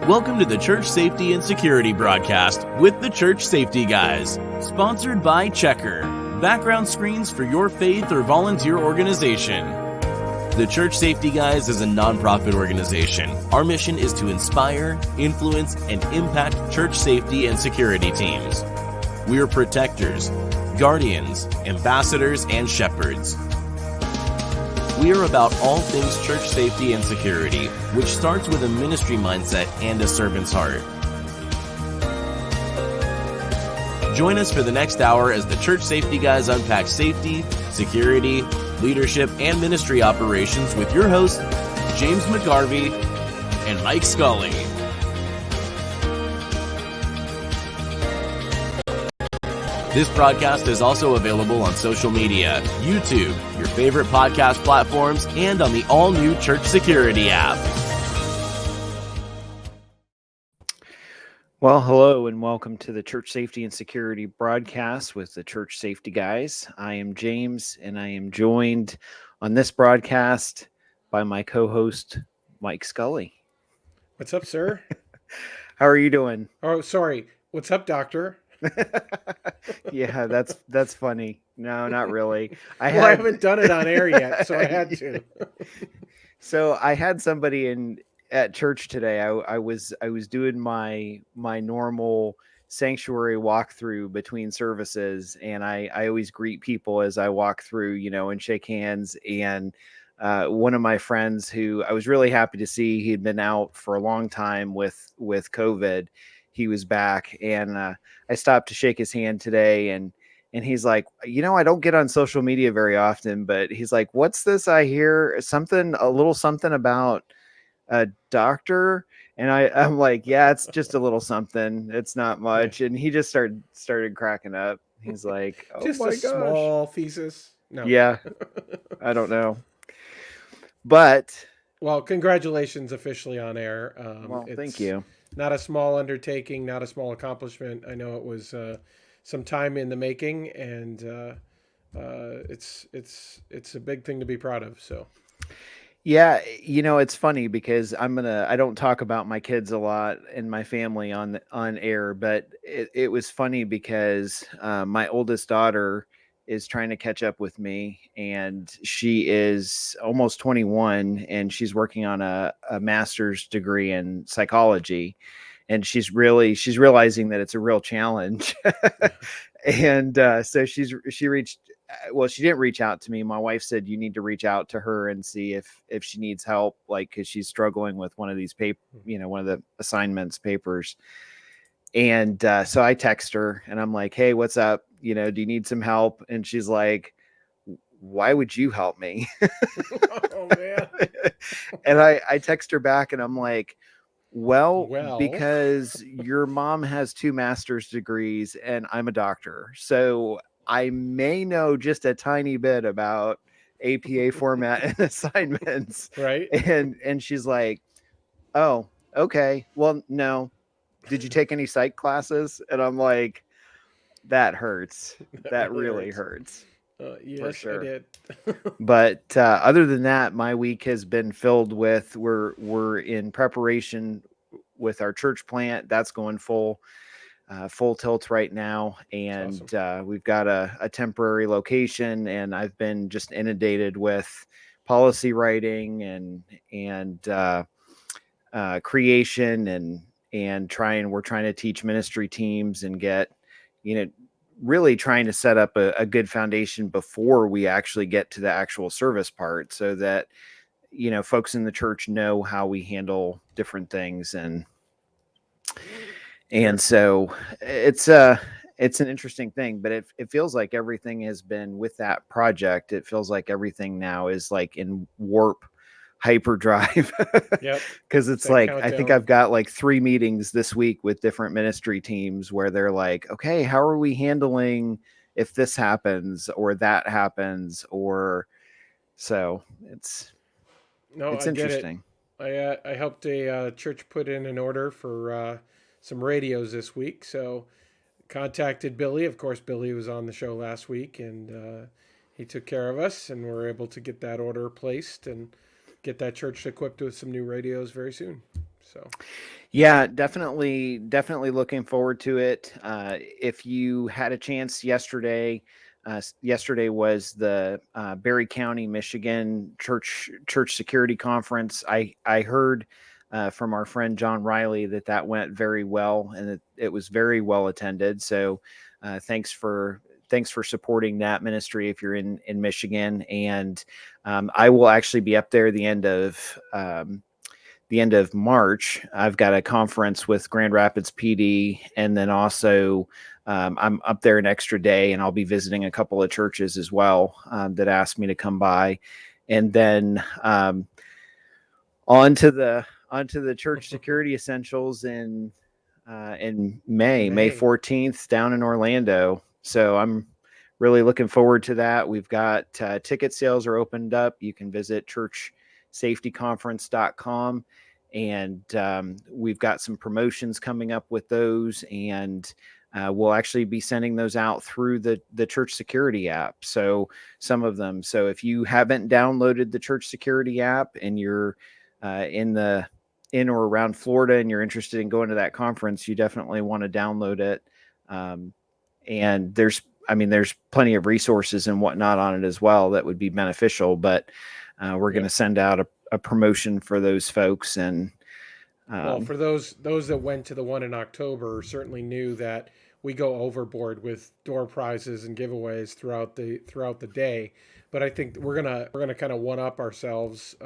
Welcome to the Church Safety and Security broadcast with the Church Safety Guys, sponsored by Checker, background screens for your faith or volunteer organization. The Church Safety Guys is a nonprofit organization. Our mission is to inspire, influence, and impact church safety and security teams. We are protectors, guardians, ambassadors, and shepherds. We are about all things church safety and security, which starts with a ministry mindset and a servant's heart. Join us for the next hour as the Church Safety Guys unpack safety, security, leadership, and ministry operations with your hosts, James McGarvey and Mike Scully. This broadcast is also available on social media, YouTube, your favorite podcast platforms, and on the all-new Church Security app. Well, hello and welcome to the Church Safety and Security broadcast with the Church Safety Guys. I am James, and I am joined on this broadcast by my co-host, Mike Scully. What's up, sir? How are you doing? Oh, sorry. What's up, doctor? Yeah, that's funny. No, not really. I haven't done it on air yet, so I had to. So I had somebody at church today. I was doing my normal sanctuary walkthrough between services, and I always greet people as I walk through, and shake hands. And one of my friends who I was really happy to see, he had been out for a long time with COVID. He was back, and I stopped to shake his hand today, and he's like, I don't get on social media very often, but he's like, what's this I hear? A little something about a doctor. And I'm like, yeah, it's just a little something. It's not much. And he just started cracking up. He's like, oh just my gosh. Small thesis. No. Yeah. I don't know. But well, congratulations officially on air. Thank you. Not a small undertaking, not a small accomplishment. I know it was some time in the making, and it's a big thing to be proud of. So, yeah, it's funny because I don't talk about my kids a lot and my family on air, but it was funny because my oldest daughter is trying to catch up with me, and she is almost 21, and she's working on a master's degree in psychology, and she's realizing that it's a real challenge. And so she didn't reach out to me. My wife said, you need to reach out to her and see if she needs help, like, because she's struggling with one of these one of the assignments papers. And so I text her and I'm like, hey, what's up? Do you need some help? And she's like, why would you help me? Oh, man. And I text her back and I'm like, well, because your mom has 2 master's degrees and I'm a doctor. So I may know just a tiny bit about APA format and assignments. Right. And she's like, oh, okay. Well, no. Did you take any psych classes? And I'm like, that hurts. That really hurts. Yes, for sure. I did. But other than that, my week has been filled with, we're in preparation with our church plant. That's going full tilt right now. And awesome. We've got a temporary location, and I've been just inundated with policy writing and creation and we're trying to teach ministry teams and get, really trying to set up a good foundation before we actually get to the actual service part, so that, folks in the church know how we handle different things. And so it's an interesting thing, but it feels like everything has been with that project. It feels like everything now is like in warp hyperdrive. Yep. Because it's like countdown. I think I've got like 3 meetings this week with different ministry teams where they're like, okay, how are we handling if this happens or that happens? Or so it's interesting. I helped a church put in an order for some radios this week, so contacted Billy. Of course, Billy was on the show last week, and he took care of us, and we're able to get that order placed and get that church equipped with some new radios very soon. So Yeah, definitely looking forward to it. If you had a chance yesterday, yesterday was the Berry County, Michigan church security conference. I heard from our friend John Riley that went very well, and it was very well attended. So thanks for supporting that ministry if you're in Michigan. And I will actually be up there the end of March. I've got a conference with Grand Rapids PD, and then also I'm up there an extra day, and I'll be visiting a couple of churches as well that asked me to come by, and then onto the church security essentials in May 14th down in Orlando. So I'm really looking forward to that. We've got ticket sales are opened up. You can visit churchsafetyconference.com, and we've got some promotions coming up with those, and we'll actually be sending those out through the church security app. So some of them. So if you haven't downloaded the church security app and you're in or around Florida and you're interested in going to that conference, you definitely want to download it. And there's plenty of resources and whatnot on it as well that would be beneficial, but we're going to send out a promotion for those folks. And well, for those that went to the one in October, certainly knew that we go overboard with door prizes and giveaways throughout the day. But I think we're gonna kind of one up ourselves.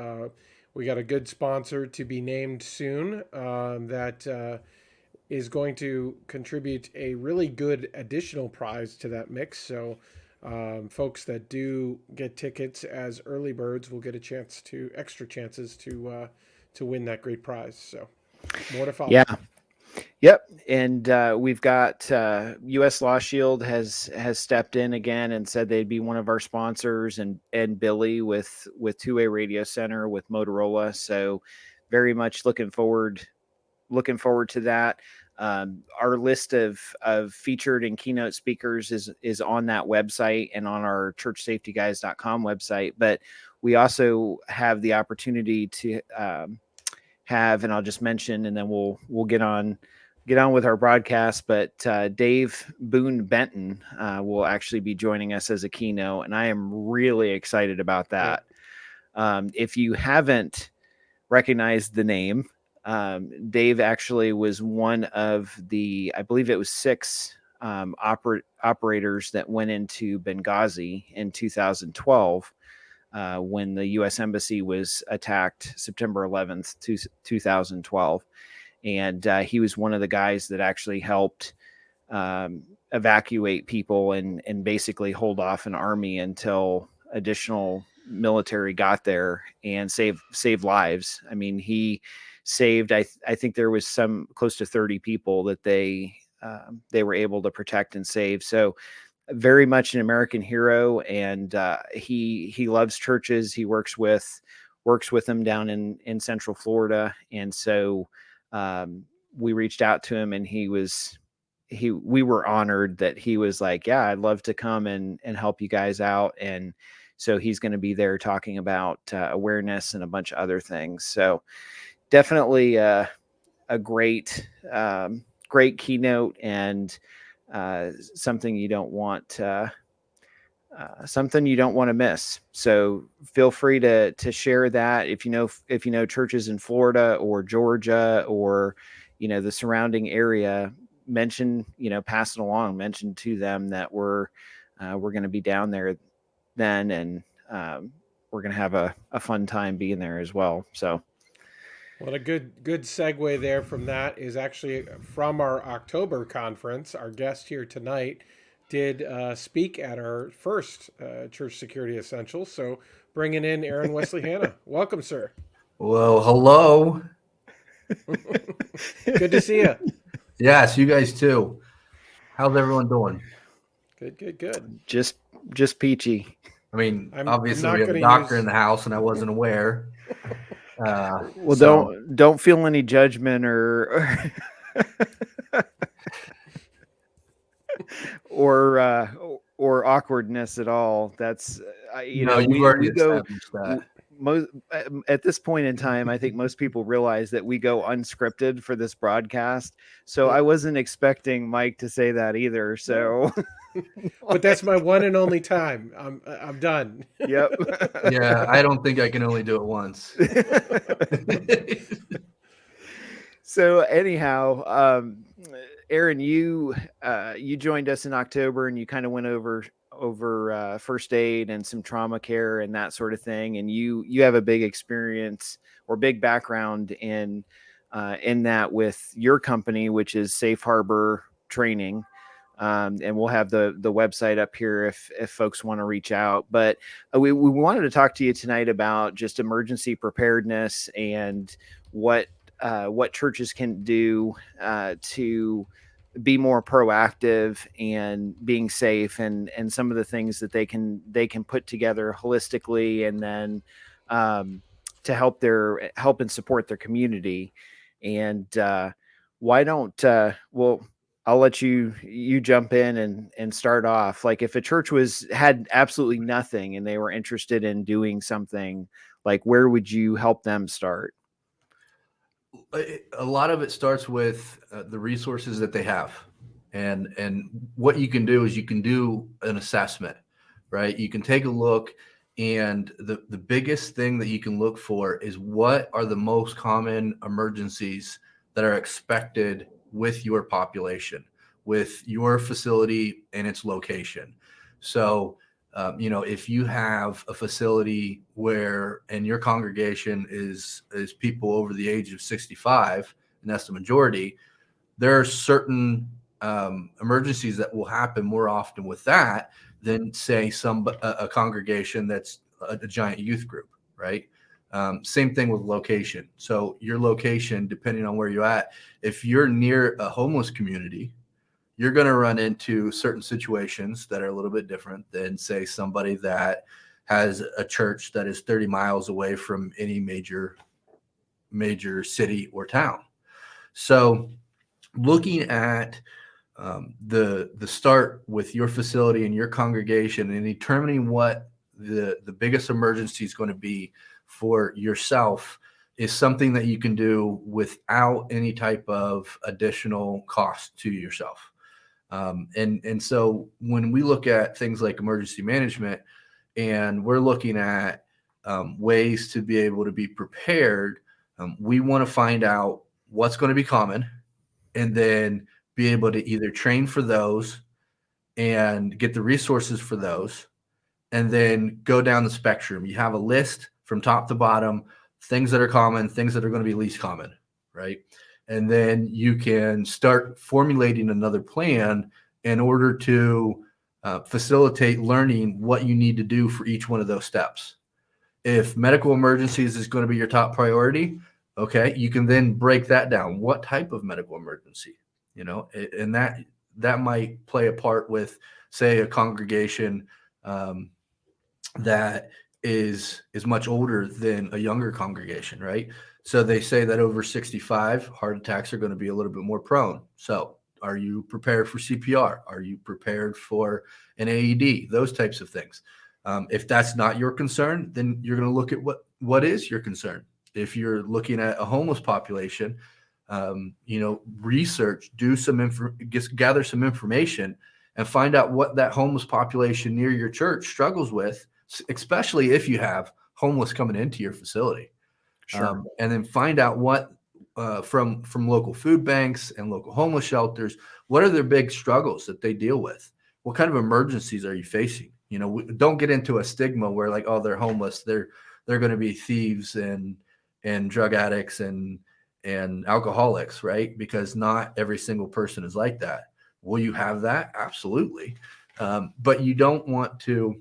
We got a good sponsor to be named soon that is going to contribute a really good additional prize to that mix. So folks that do get tickets as early birds will get extra chances to win that great prize. So more to follow. Yeah. Yep. And we've got U.S. Law Shield has stepped in again and said they'd be one of our sponsors, and Billy with Two-Way Radio Center with Motorola. So very much looking forward to that. Our list of featured and keynote speakers is on that website and on our churchsafetyguys.com website. But we also have the opportunity to have, and I'll just mention, and then we'll get on with our broadcast. But Dave Boone Benton will actually be joining us as a keynote, and I am really excited about that. If you haven't recognized the name, Dave actually was one of the, I believe it was 6 operators that went into Benghazi in 2012 when the U.S. Embassy was attacked September 11th, 2012. And he was one of the guys that actually helped evacuate people and basically hold off an army until additional military got there and save lives. I mean, he saved, I think there was some close to 30 people that they were able to protect and save. So very much an American hero, and he loves churches. He works with them down in Central Florida, and so we reached out to him, and we were honored that he was like, yeah, I'd love to come and help you guys out. And so he's going to be there talking about awareness and a bunch of other things. So definitely a great keynote, and something you don't want to miss. So feel free to share that if you know churches in Florida or Georgia or the surrounding area. Mention, pass it along. Mention to them that we're going to be down there then, and we're going to have a fun time being there as well. So. Well, a good segue there from that is actually from our October conference. Our guest here tonight did speak at our first Church Security Essentials. So bringing in Aaron Wesley Hanna. Welcome, sir. Well, hello. Good to see you. Yes, you guys too. How's everyone doing? Good. Just peachy. I mean, I'm obviously not we have a gonna doctor use- in the house, and I wasn't aware. Well, so don't feel any judgment or or awkwardness at all. That's no, you've already established that. at this point in time, I think most people realize that we go unscripted for this broadcast. So I wasn't expecting Mike to say that either. So, But that's my one and only time. I'm done. yep. Yeah, I don't think I can only do it once. So anyhow, Aaron, you joined us in October, and you kind of went over first aid and some trauma care and that sort of thing. And you have a big experience or big background in that with your company, which is Safe Harbor Training. And we'll have the website up here if folks want to reach out. But we wanted to talk to you tonight about just emergency preparedness and what churches can do to be more proactive and being safe, and some of the things that they can put together holistically, and then to help and support their community. And why don't well, I'll let you jump in and start off. Like, if a church had absolutely nothing and they were interested in doing something, like, where would you help them start? A lot of it starts with the resources that they have, and what you can do is you can do an assessment, right? You can take a look, and the biggest thing that you can look for is what are the most common emergencies that are expected with your population, with your facility and its location. So if you have a facility where, and your congregation is people over the age of 65, and that's the majority, there are certain emergencies that will happen more often with that than, say, a congregation that's a giant youth group, right? Same thing with location. So your location, depending on where you're at, if you're near a homeless community, you're going to run into certain situations that are a little bit different than, say, somebody that has a church that is 30 miles away from any major city or town. So looking at the start with your facility and your congregation, and determining what the biggest emergency is going to be for yourself, is something that you can do without any type of additional cost to yourself. And so when we look at things like emergency management, and we're looking at ways to be able to be prepared, we want to find out what's going to be common, and then be able to either train for those and get the resources for those, and then go down the spectrum. You have a list from top to bottom, things that are common, things that are going to be least common, right? And then you can start formulating another plan in order to facilitate learning what you need to do for each one of those steps. If medical emergencies is going to be your top priority, okay, you can then break that down. What type of medical emergency, and that might play a part with, say, a congregation that is much older than a younger congregation, right? So they say that over 65, heart attacks are going to be a little bit more prone. So are you prepared for CPR? Are you prepared for an AED? Those types of things. If that's not your concern, then you're going to look at what is your concern. If you're looking at a homeless population, research, gather some information, and find out what that homeless population near your church struggles with, especially if you have homeless coming into your facility. Sure. And then find out what from local food banks and local homeless shelters, what are their big struggles that they deal with? What kind of emergencies are you facing? Don't get into a stigma where, like, oh, they're homeless, they're going to be thieves and drug addicts and alcoholics, right? Because not every single person is like that. Will you have that? Absolutely. But you don't want to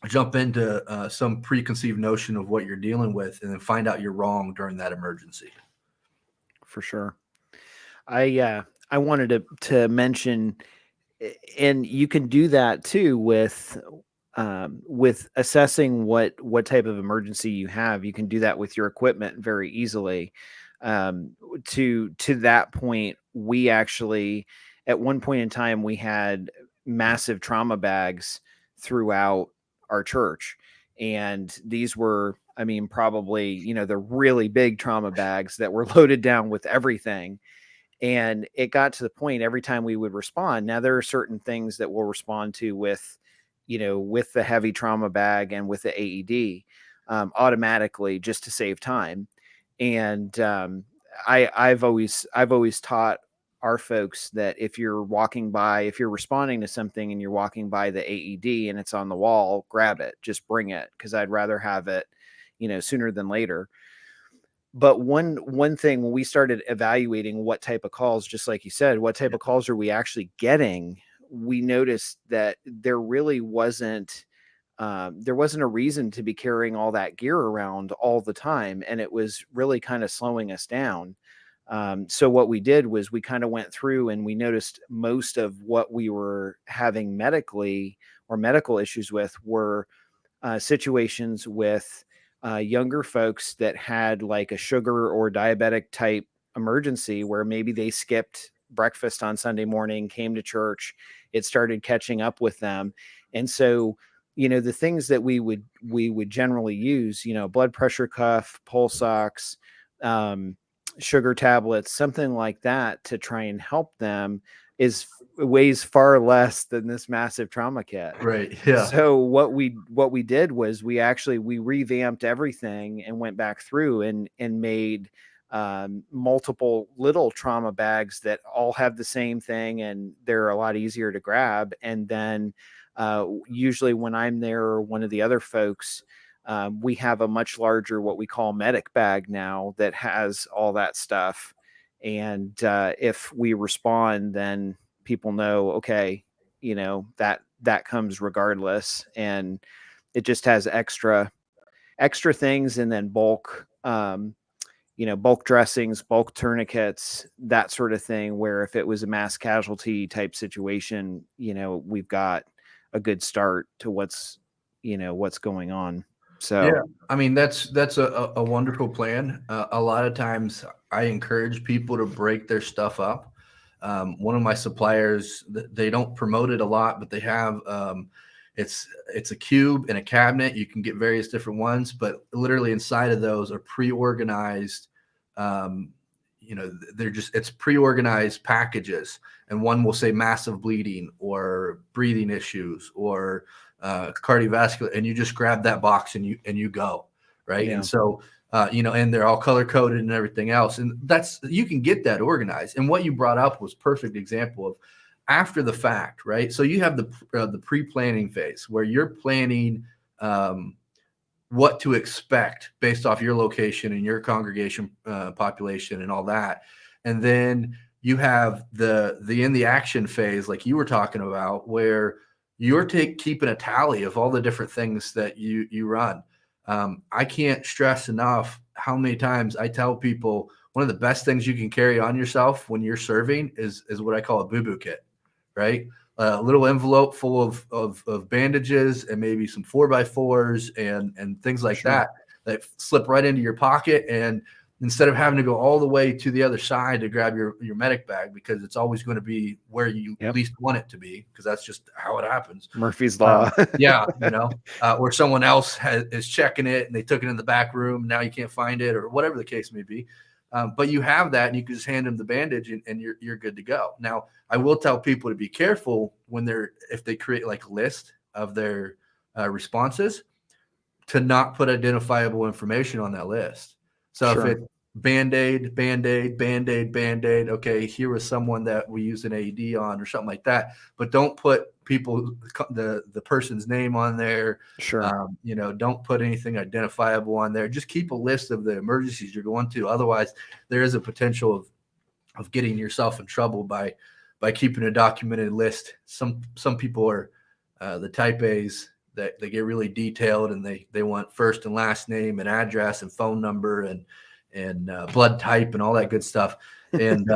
jump into some preconceived notion of what you're dealing with and then find out you're wrong during that emergency. For sure. I wanted to mention, and you can do that too with assessing what type of emergency you have. You can do that with your equipment very easily. To that point, we actually, at one point in time, we had massive trauma bags throughout our church, and these were I mean, probably, the really big trauma bags that were loaded down with everything. And it got to the point every time we would respond. Now there are certain things that we'll respond to with, with the heavy trauma bag and with the AED automatically, just to save time. And I've always taught our folks that if you're responding to something and you're walking by the AED and it's on the wall, grab it, just bring it, because I'd rather have it, sooner than later. But one thing, when we started evaluating what type of calls, just like you said, what type of calls are we actually getting, we noticed that there really wasn't a reason to be carrying all that gear around all the time, and it was really kind of slowing us down. So what we did was we kind of went through and we noticed most of what we were having medically or medical issues with were situations with younger folks that had like a sugar or diabetic type emergency, where maybe they skipped breakfast on Sunday morning, came to church, it started catching up with them. And so, the things that we would generally use, blood pressure cuff, pulse ox, sugar tablets, something like that, to try and help them, weighs far less than this massive trauma kit. Right. Yeah. So what we did was we revamped everything and went back through and made multiple little trauma bags that all have the same thing, and they're a lot easier to grab. And then usually when I'm there or one of the other folks, we have a much larger, what we call medic bag now, that has all that stuff. And if we respond, then people know, okay, that comes regardless. And it just has extra things, and then bulk, bulk dressings, bulk tourniquets, that sort of thing, where if it was a mass casualty type situation, we've got a good start to what's going on. So yeah, I mean, that's a wonderful plan. A lot of times I encourage people to break their stuff up. One of my suppliers, they don't promote it a lot, but they have, it's a cube and a cabinet. You can get various different ones, but literally inside of those are pre-organized, it's pre-organized packages, and one will say massive bleeding or breathing issues or cardiovascular, and you just grab that box and you go, right? Yeah. And so and they're all color coded and everything else, and you can get that organized. And what you brought up was perfect example of after the fact, right? So you have the pre-planning phase where you're planning what to expect based off your location and your congregation population and all that, and then you have the in the action phase, like you were talking about, where you're keeping a tally of all the different things that you run. I can't stress enough how many times I tell people one of the best things you can carry on yourself when you're serving is what I call a boo-boo kit, right? A little envelope full of bandages and maybe some 4x4s and things like Sure. that slip right into your pocket. And instead of having to go all the way to the other side to grab your medic bag, because it's always going to be where you least want it to be, because that's just how it happens. Murphy's Law. Yeah, or someone else is checking it and they took it in the back room. Now you can't find it, or whatever the case may be. But you have that, and you can just hand them the bandage, and you're good to go. Now, I will tell people to be careful if they create like a list of their responses, to not put identifiable information on that list. So Sure. if it's Band-Aid, Band-Aid, Band-Aid, Band-Aid, okay, here was someone that we use an AED on or something like that. But don't put the person's name on there. Sure. Don't put anything identifiable on there. Just keep a list of the emergencies you're going to. Otherwise, there is a potential of getting yourself in trouble by keeping a documented list. Some people are the type A's that they get really detailed, and they want first and last name and address and phone number and blood type and all that good stuff. And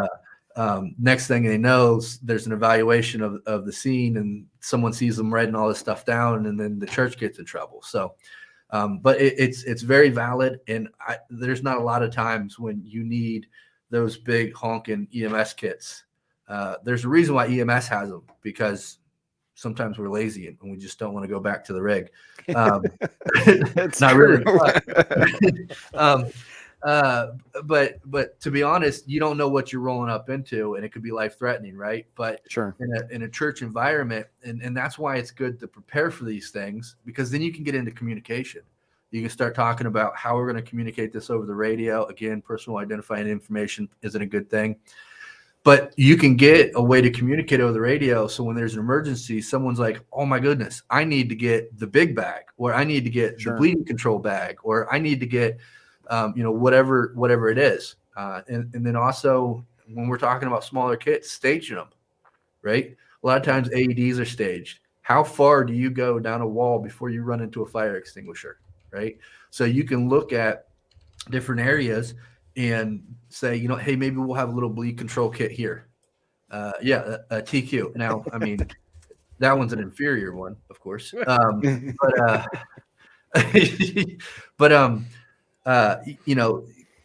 next thing they know, there's an evaluation of the scene, and someone sees them writing all this stuff down, and then the church gets in trouble. So, but it's very valid, and there's not a lot of times when you need those big honking EMS kits. There's a reason why EMS has them, because sometimes we're lazy and we just don't want to go back to the rig. That's Not true. really. um, but to be honest, you don't know what you're rolling up into, and it could be life threatening, right? But Sure. in a church environment, and that's why it's good to prepare for these things, because then you can get into communication. You can start talking about how we're going to communicate this over the radio. Again, personal identifying information isn't a good thing, but you can get a way to communicate over the radio. So when there's an emergency, someone's like, oh my goodness, I need to get the big bag, or I need to get Sure. the bleeding control bag, or I need to get, whatever it is. And then also when we're talking about smaller kits, staging them, right? A lot of times AEDs are staged. How far do you go down a wall before you run into a fire extinguisher, right? So you can look at different areas and say, hey, maybe we'll have a little bleed control kit here. A TQ. Now, I mean, that one's an inferior one, of course. But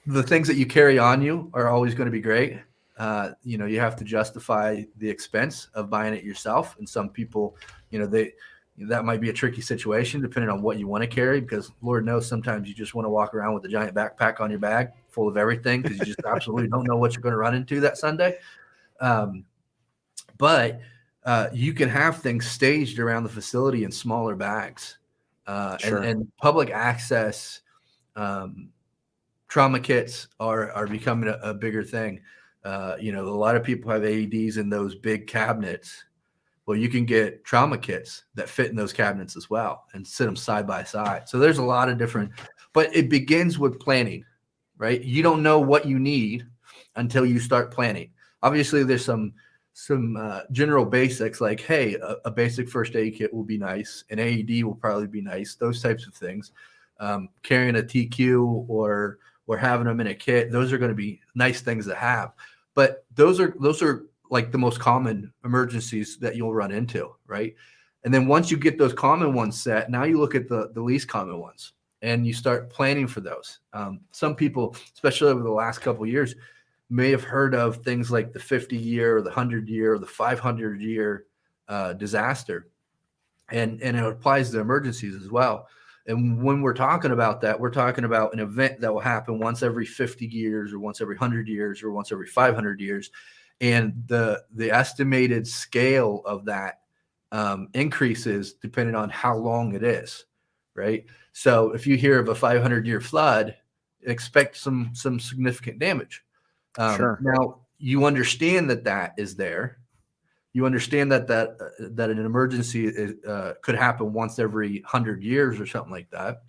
the things that you carry on you are always going to be great. You have to justify the expense of buying it yourself. And some people, that might be a tricky situation depending on what you want to carry, because Lord knows sometimes you just want to walk around with a giant backpack on your back full of everything because you just absolutely don't know what you're going to run into that Sunday. But you can have things staged around the facility in smaller bags. Sure. And public access trauma kits are becoming a bigger thing. A lot of people have AEDs in those big cabinets. Well, you can get trauma kits that fit in those cabinets as well and sit them side by side. So there's a lot of different, but it begins with planning, right? You don't know what you need until you start planning. Obviously, there's some general basics like, hey, a basic first aid kit will be nice. An AED will probably be nice. Those types of things. Carrying a TQ or having them in a kit, those are going to be nice things to have. But those are like the most common emergencies that you'll run into, right? And then once you get those common ones set, now you look at the least common ones and you start planning for those. Some people, especially over the last couple of years, may have heard of things like the 50-year or the 100-year or the 500-year disaster. And it applies to emergencies as well. And when we're talking about that, we're talking about an event that will happen once every 50 years or once every 100 years or once every 500 years. And the estimated scale of that increases depending on how long it is, right? So if you hear of a 500-year flood, expect some significant damage. Sure. Now, you understand that is there. You understand that an emergency could happen once every 100 years or something like that.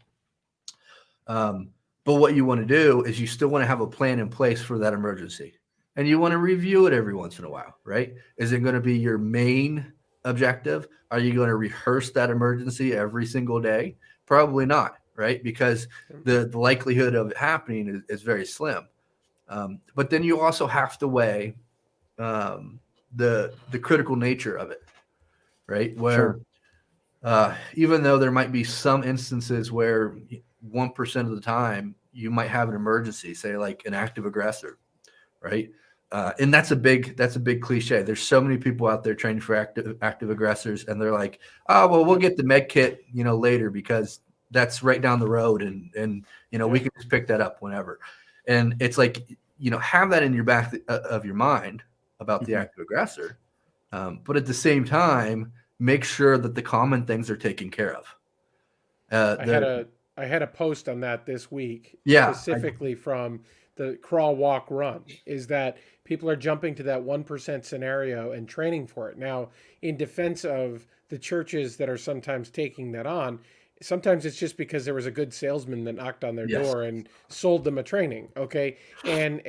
But what you want to do is you still want to have a plan in place for that emergency. And you want to review it every once in a while, right? Is it going to be your main objective? Are you going to rehearse that emergency every single day? Probably not, right? Because the likelihood of it happening is very slim. But then you also have to weigh the critical nature of it, right? Where even though there might be some instances where 1% of the time you might have an emergency, say like an active aggressor, right? And that's a big cliche. There's so many people out there training for active aggressors, and they're like, oh, well, we'll get the med kit, later because that's right down the road, and we can just pick that up whenever. And it's like, have that in your back of your mind about the active aggressor, but at the same time, make sure that the common things are taken care of. I had a post on that this week, Yeah, specifically from the crawl, walk, run, is that people are jumping to that 1% scenario and training for it. Now, in defense of the churches that are sometimes taking that on, sometimes it's just because there was a good salesman that knocked on their Yes. door and sold them a training. Okay. And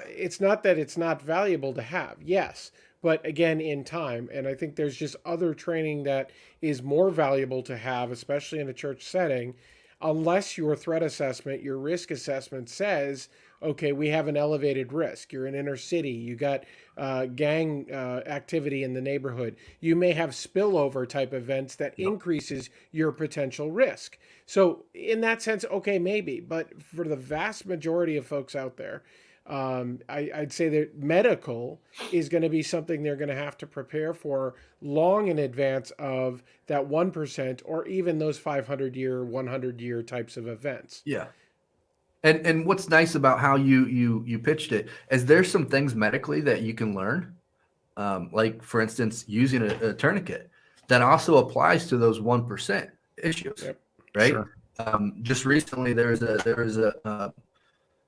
it's not that it's not valuable to have. Yes. But again, in time. And I think there's just other training that is more valuable to have, especially in a church setting, unless your threat assessment, your risk assessment says, okay, we have an elevated risk. You're in inner city. You got gang activity in the neighborhood. You may have spillover type events that increases your potential risk. So in that sense, okay, maybe. But for the vast majority of folks out there, I'd say that medical is going to be something they're going to have to prepare for long in advance of that 1% or even those 500-year, 100-year types of events. Yeah. And what's nice about how you pitched it is there's some things medically that you can learn, like for instance, using a tourniquet that also applies to those 1% issues, Yep. right? Sure. Just recently, there was a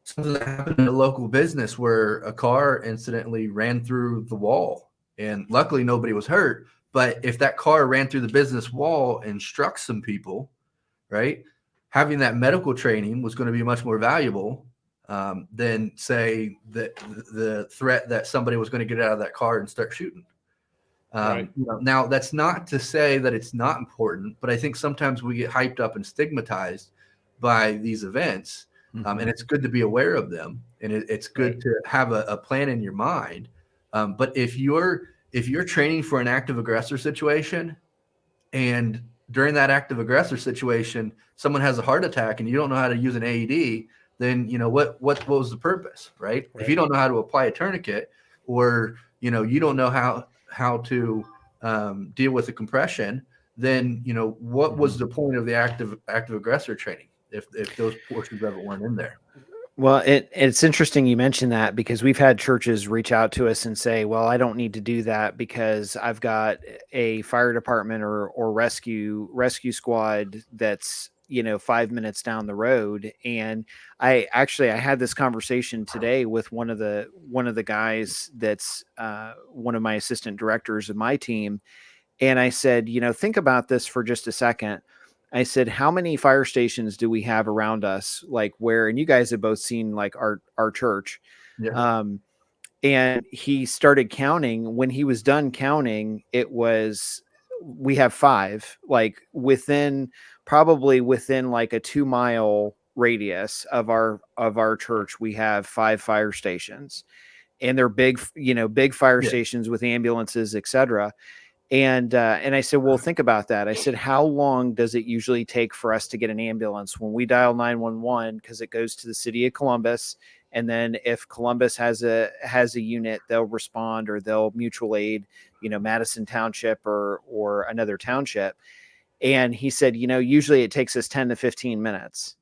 something that happened in a local business where a car incidentally ran through the wall, and luckily nobody was hurt. But if that car ran through the business wall and struck some people, right? Having that medical training was going to be much more valuable than say the threat that somebody was going to get out of that car and start shooting. Right. Now that's not to say that it's not important, but I think sometimes we get hyped up and stigmatized by these events, and it's good to be aware of them, and it's good Right. to have a plan in your mind. But if you're training for an active aggressor situation, and during that active aggressor situation, someone has a heart attack and you don't know how to use an AED, then what was the purpose, right? If you Right. don't know how to apply a tourniquet, or you don't know how to deal with a compression, then what was the point of the active aggressor training if those portions of it weren't in there? Well, it's interesting you mentioned that, because we've had churches reach out to us and say, well, I don't need to do that because I've got a fire department or rescue squad that's 5 minutes down the road. And I had this conversation today with one of the guys that's one of my assistant directors of my team. And I said, think about this for just a second. I said, how many fire stations do we have around us? Like where, and you guys have both seen like our church. Yeah. And he started counting. When he was done counting, we have 5, like probably within like a 2-mile radius of our church, we have 5 fire stations, and they're big, big fire Yeah. stations with ambulances, etc. And I said, well, think about that. I said, how long does it usually take for us to get an ambulance when we dial 911? Because it goes to the city of Columbus. And then if Columbus has a unit, they'll respond, or they'll mutual aid, Madison Township or another township. And he said, usually it takes us 10 to 15 minutes.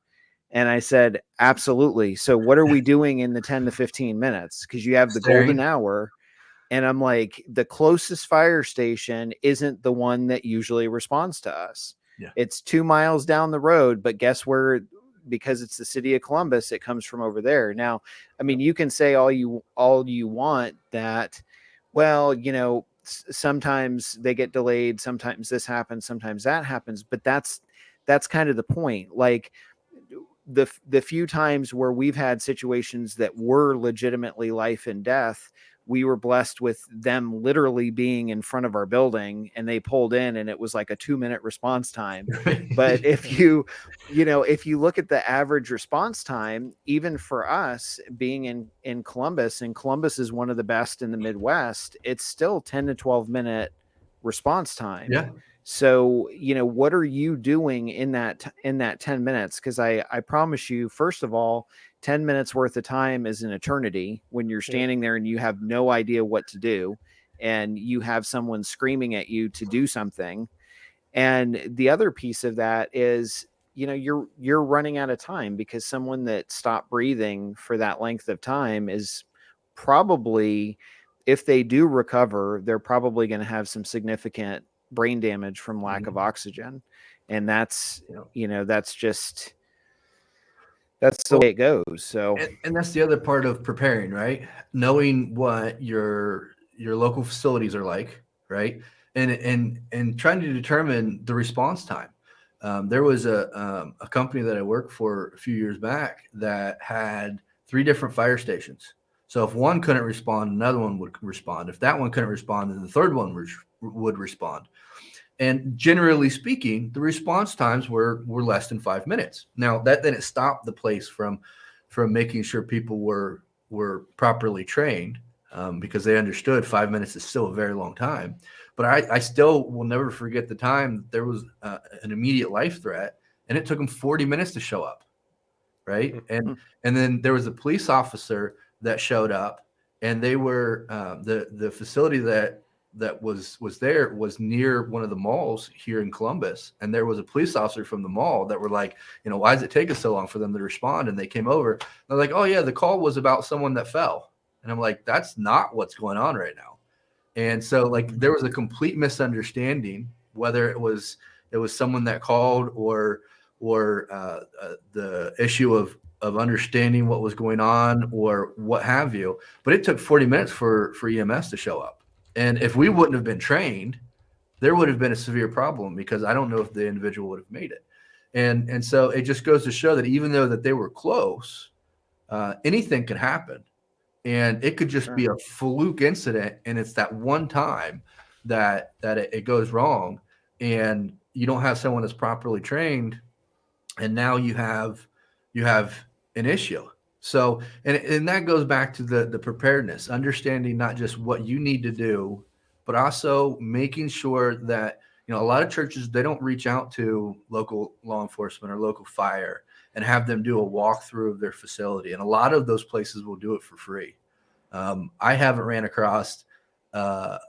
And I said, absolutely. So what are we doing in the 10 to 15 minutes? Because you have the golden hour. And I'm like, the closest fire station isn't the one that usually responds to us. Yeah. It's 2 miles down the road, but guess where? Because it's the city of Columbus, it comes from over there. Now, I mean, you can say all you want that, well, sometimes they get delayed, sometimes this happens, sometimes that happens, but that's kind of the point. Like the few times where we've had situations that were legitimately life and death, we were blessed with them literally being in front of our building, and they pulled in and it was like a 2-minute response time. But if you look at the average response time, even for us being in Columbus, and Columbus is one of the best in the Midwest, it's still 10 to 12-minute response time. Yeah. So, what are you doing in that 10 minutes? Because I promise you, first of all, 10 minutes worth of time is an eternity when you're standing there and you have no idea what to do, and you have someone screaming at you to do something. And the other piece of that is, you're running out of time, because someone that stopped breathing for that length of time is probably, if they do recover, they're probably going to have some significant brain damage from lack of oxygen. And that's that's the way it goes. So, and that's the other part of preparing, right? Knowing what your local facilities are like, right? And trying to determine the response time. There was a company that I worked for a few years back that had 3 different fire stations. So if one couldn't respond, another one would respond. If that one couldn't respond, then the third one would respond. And generally speaking, the response times were less than 5 minutes. Now that didn't stop the place from making sure people were properly trained, because they understood 5 minutes is still a very long time. But I still will never forget the time that there was an immediate life threat, and it took them 40 minutes to show up, right? And then there was a police officer that showed up, and they were the facility that was there was near one of the malls here in Columbus, and there was a police officer from the mall that were like, why does it take us so long for them to respond? And they came over. And they're like, oh yeah, the call was about someone that fell. And I'm like, that's not what's going on right now. And so like there was a complete misunderstanding, whether it was someone that called or the issue of understanding what was going on or what have you. But it took 40 minutes for EMS to show up. And if we wouldn't have been trained, there would have been a severe problem, because I don't know if the individual would have made it. And so it just goes to show that even though that they were close, anything could happen. And it could just be a fluke incident. And it's that one time that it goes wrong, and you don't have someone that's properly trained. And now you have an issue. So, and that goes back to the preparedness, understanding not just what you need to do, but also making sure that, a lot of churches, they don't reach out to local law enforcement or local fire and have them do a walkthrough of their facility. And a lot of those places will do it for free. I haven't ran across a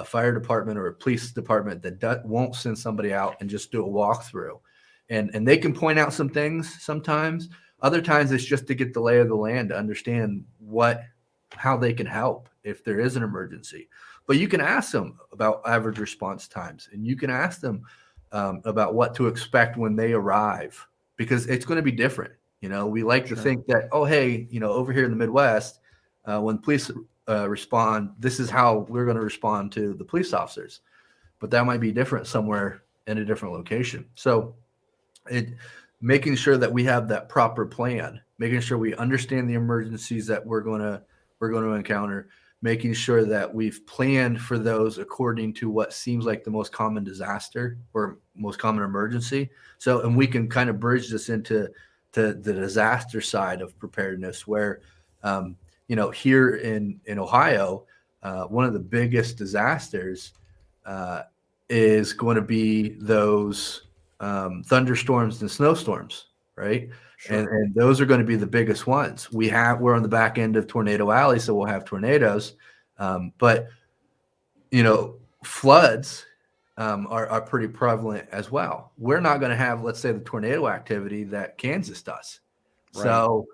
fire department or a police department that won't send somebody out and just do a walkthrough. And they can point out some things sometimes. Other times it's just to get the lay of the land, to understand how they can help if there is an emergency. But you can ask them about average response times, and you can ask them about what to expect when they arrive, because it's going to be different. We like to think that, oh, hey, over here in the Midwest, when police respond, this is how we're going to respond to the police officers. But that might be different somewhere in a different location. So making sure that we have that proper plan, making sure we understand the emergencies that we're going to encounter, making sure that we've planned for those according to what seems like the most common disaster or most common emergency. So, and we can kind of bridge this into the disaster side of preparedness, where, here in Ohio, one of the biggest disasters is going to be those thunderstorms and snowstorms, right? Sure. And those are going to be the biggest ones. We're on the back end of Tornado Alley, so we'll have tornadoes. But floods are pretty prevalent as well. We're not going to have, let's say, the tornado activity that Kansas does. Right. So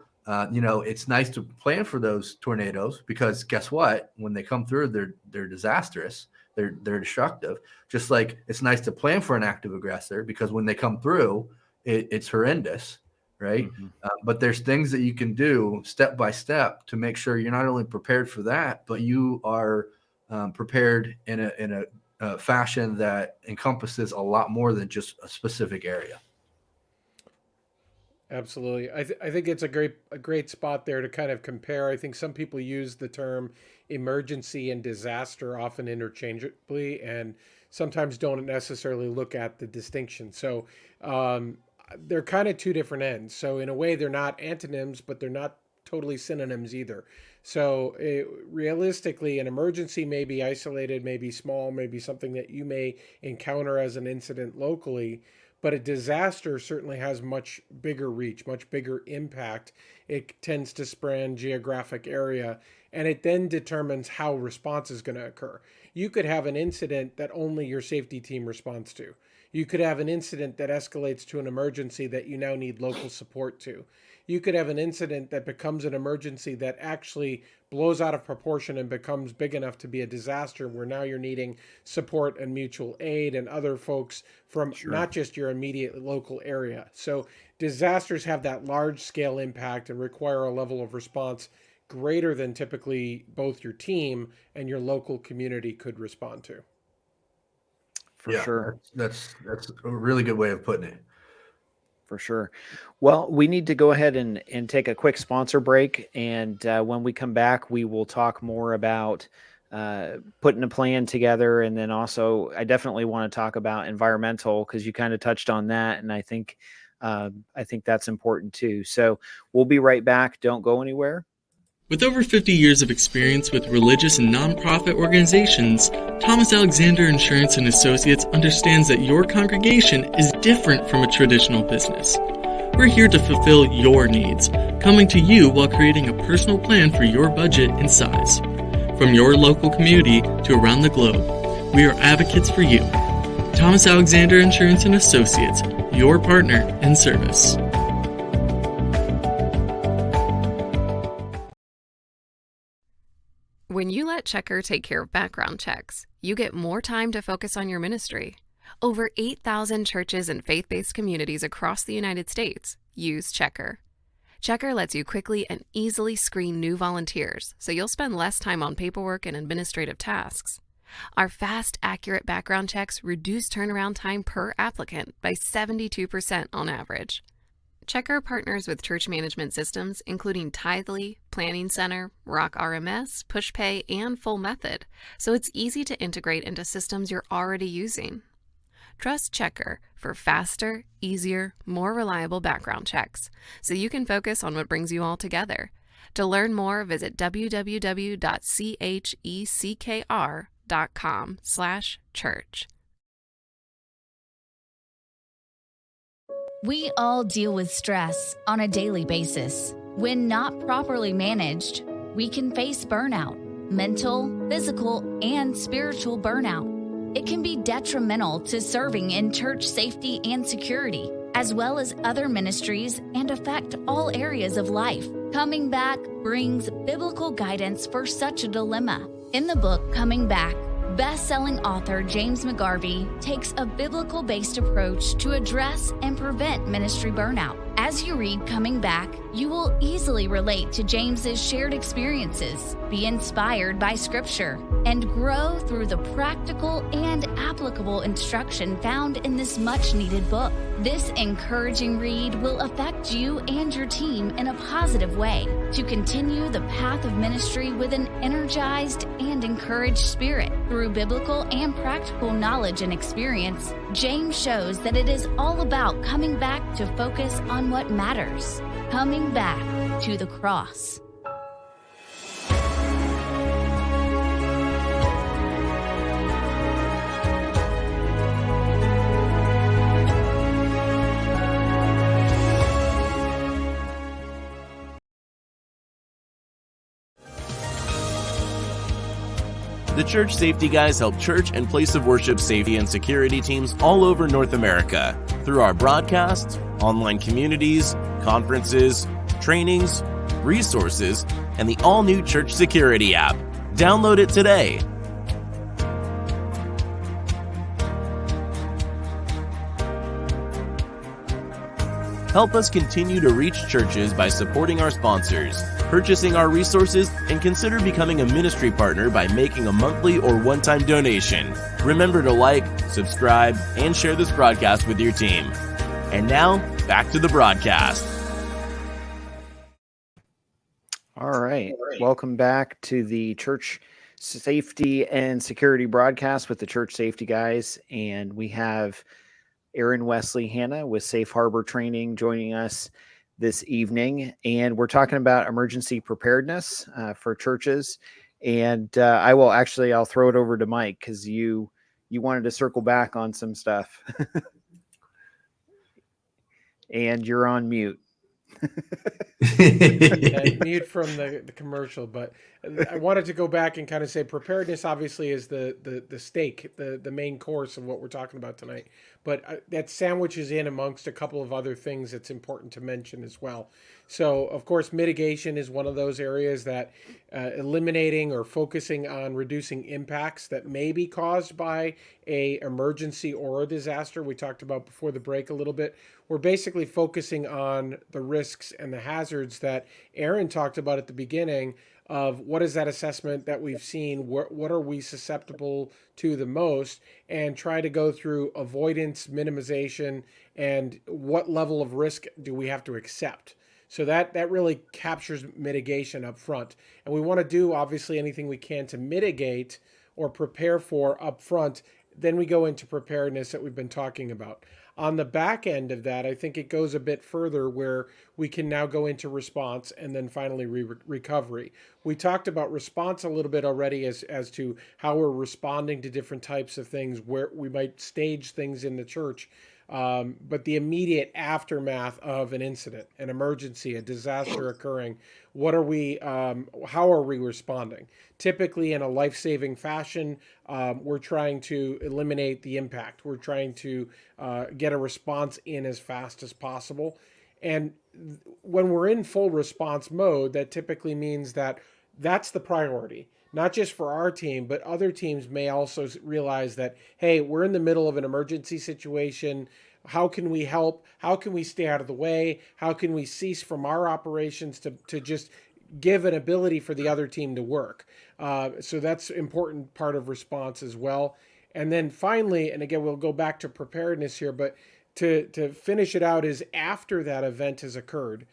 it's nice to plan for those tornadoes, because guess what? When they come through, they're disastrous. They're destructive. Just like it's nice to plan for an active aggressor, because when they come through, it's horrendous, right? Mm-hmm. But there's things that you can do step by step to make sure you're not only prepared for that, but you are prepared in a fashion that encompasses a lot more than just a specific area. Absolutely. I think it's a great spot there to kind of compare. I think some people use the term emergency and disaster often interchangeably, and sometimes don't necessarily look at the distinction. So they're kind of two different ends. So in a way, they're not antonyms, but they're not totally synonyms either. So realistically, an emergency may be isolated, may be small, maybe something that you may encounter as an incident locally. But a disaster certainly has much bigger reach, much bigger impact. It tends to span geographic area, and it then determines how response is going to occur. You could have an incident that only your safety team responds to. You could have an incident that escalates to an emergency that you now need local support to. You could have an incident that becomes an emergency that actually blows out of proportion and becomes big enough to be a disaster, where now you're needing support and mutual aid and other folks from not just your immediate local area. So disasters have that large scale impact and require a level of response greater than typically both your team and your local community could respond to. For sure. That's a really good way of putting it. For sure. Well, we need to go ahead and take a quick sponsor break. And when we come back, we will talk more about putting a plan together. And then also, I definitely want to talk about environmental, because you kind of touched on that. And I think that's important too. So we'll be right back. Don't go anywhere. With over 50 years of experience with religious and nonprofit organizations, Thomas Alexander Insurance and Associates understands that your congregation is different from a traditional business. We're here to fulfill your needs, coming to you while creating a personal plan for your budget and size. From your local community to around the globe, we are advocates for you. Thomas Alexander Insurance and Associates, your partner in service. When you let Checker take care of background checks, you get more time to focus on your ministry. Over 8,000 churches and faith-based communities across the United States use Checker. Checker lets you quickly and easily screen new volunteers, so you'll spend less time on paperwork and administrative tasks. Our fast, accurate background checks reduce turnaround time per applicant by 72% on average. Checker partners with church management systems, including Tithely, Planning Center, Rock RMS, PushPay, and Full Method, so it's easy to integrate into systems you're already using. Trust Checker for faster, easier, more reliable background checks, so you can focus on what brings you all together. To learn more, visit www.checkr.com/church. We all deal with stress on a daily basis. When not properly managed, we can face burnout, mental, physical, and spiritual burnout. It can be detrimental to serving in church safety and security, as well as other ministries, and affect all areas of life. Coming Back brings biblical guidance for such a dilemma. In the book Coming Back, best-selling author James McGarvey takes a biblical-based approach to address and prevent ministry burnout. As you read Coming Back, you will easily relate to James's shared experiences, be inspired by Scripture, and grow through the practical and applicable instruction found in this much-needed book. This encouraging read will affect you and your team in a positive way to continue the path of ministry with an energized and encouraged spirit. Through biblical and practical knowledge and experience, James shows that it is all about coming back to focus on what matters, coming back to the cross. The Church Safety Guys help church and place of worship safety and security teams all over North America through our broadcasts, online communities, conferences, trainings, resources, and the all-new Church Security app. Download it today. Help us continue to reach churches by supporting our sponsors, purchasing our resources, and consider becoming a ministry partner by making a monthly or one-time donation. Remember to like, subscribe, and share this broadcast with your team. And now, back to the broadcast. All right. Welcome back to the Church Safety and Security broadcast with the Church Safety Guys. And we have Aaron Wesley Hanna with Safe Harbor Training joining us this evening. And we're talking about emergency preparedness for churches. And I'll throw it over to Mike because you wanted to circle back on some stuff. And you're on mute. Mute from the commercial, but I wanted to go back and kind of say preparedness obviously is the stake, the main course of what we're talking about tonight, but that sandwiches in amongst a couple of other things that's important to mention as well. So of course mitigation is one of those areas that eliminating or focusing on reducing impacts that may be caused by a emergency or a disaster. We talked about before the break a little bit. We're basically focusing on the risks and the hazards that Aaron talked about at the beginning of what is that assessment that we've seen, what are we susceptible to the most, and try to go through avoidance, minimization, and what level of risk do we have to accept. So that really captures mitigation up front. And we want to do obviously anything we can to mitigate or prepare for up front. Then we go into preparedness that we've been talking about. On the back end of that, I think it goes a bit further where we can now go into response and then finally recovery. We talked about response a little bit already as to how we're responding to different types of things, where we might stage things in the church. But the immediate aftermath of an incident, an emergency, a disaster occurring, what are we? How are we responding? Typically, in a life-saving fashion, we're trying to eliminate the impact. We're trying to get a response in as fast as possible. And when we're in full response mode, that typically means that that's the priority, not just for our team, but other teams may also realize that, hey, we're in the middle of an emergency situation. How can we help? How can we stay out of the way? How can we cease from our operations to just give an ability for the other team to work? So that's an important part of response as well. And then finally, and again, we'll go back to preparedness here, but to finish it out is after that event has occurred,